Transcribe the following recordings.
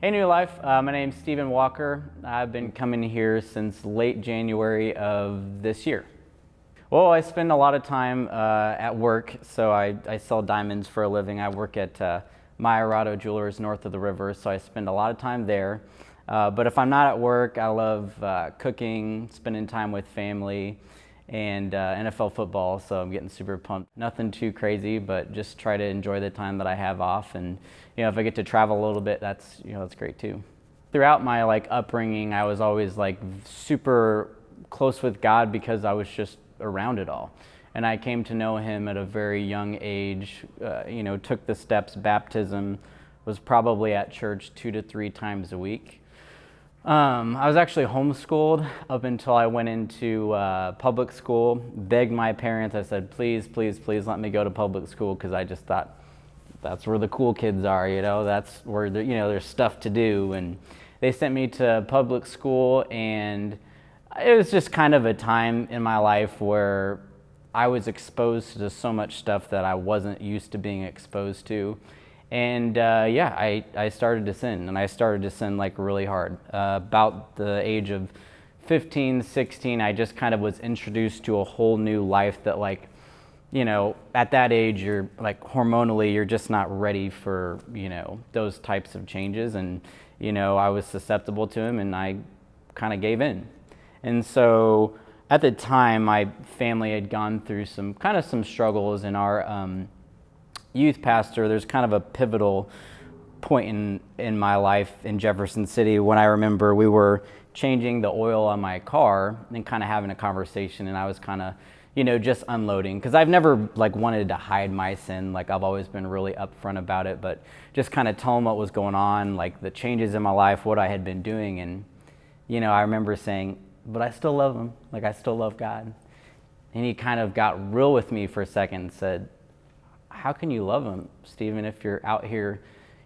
Hey New Life, my name's Stephen Walker. I've been coming here since late January of this year. Well, I spend a lot of time at work, so I sell diamonds for a living. I work at Mayorado Jewelers north of the river, so I spend a lot of time there. But if I'm not at work, I love cooking, spending time with family, and NFL football, so I'm getting super pumped. Nothing too crazy, but just try to enjoy the time that I have off. And if I get to travel a little bit, that's great too. Throughout my upbringing, I was always super close with God because I was just around it all. And I came to know Him at a very young age, took the steps. Baptism was probably at church 2 to 3 times a week. I was actually homeschooled up until I went into public school. Begged my parents, I said, please, please, please let me go to public school, because I just thought that's where the cool kids are, that's where there's stuff to do. And they sent me to public school, and it was just kind of a time in my life where I was exposed to so much stuff that I wasn't used to being exposed to. And I started to sin, and I started to sin really hard. About the age of 15, 16, I just kind of was introduced to a whole new life that at that age, you're hormonally, you're just not ready for, those types of changes. And, I was susceptible to them, and I kind of gave in. And so at the time, my family had gone through some struggles, and our youth pastor, there's kind of a pivotal point in my life in Jefferson City when I remember we were changing the oil on my car and kind of having a conversation, and I was kind of just unloading, because I've never wanted to hide my sin. I've always been really upfront about it, but just kind of tell him what was going on, the changes in my life, what I had been doing. And I remember saying, but I still love him, I still love God. And he kind of got real with me for a second and said, how can you love him, Stephen, if you're out here,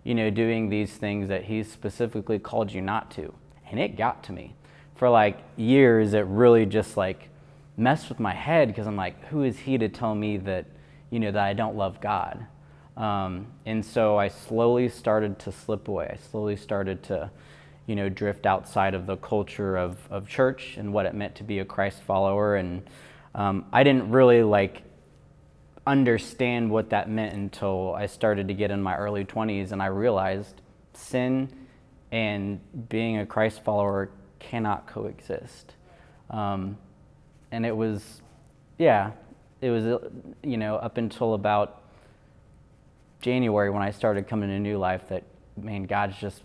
doing these things that he's specifically called you not to? And it got to me. For years, it really just messed with my head, because I'm who is he to tell me that, that I don't love God? And so I slowly started to slip away. I slowly started to, drift outside of the culture of church and what it meant to be a Christ follower. And I didn't really understand what that meant until I started to get in my early 20s, and I realized sin and being a Christ follower cannot coexist. And it was up until about January when I started coming to New Life that, God's just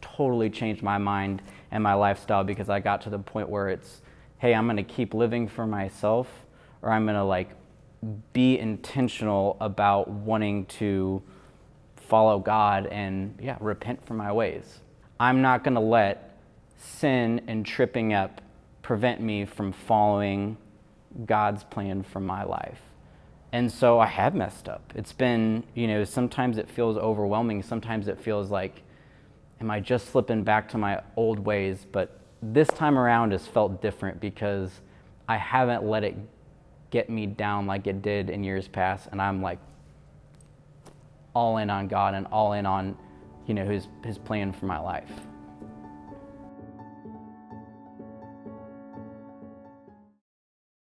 totally changed my mind and my lifestyle, because I got to the point where it's, hey, I'm going to keep living for myself, or I'm going to be intentional about wanting to follow God and repent from my ways. I'm not going to let sin and tripping up prevent me from following God's plan for my life. And so I have messed up. It's been, sometimes it feels overwhelming. Sometimes it feels am I just slipping back to my old ways? But this time around has felt different, because I haven't let it get me down like it did in years past, and I'm all in on God and all in on his plan for my life.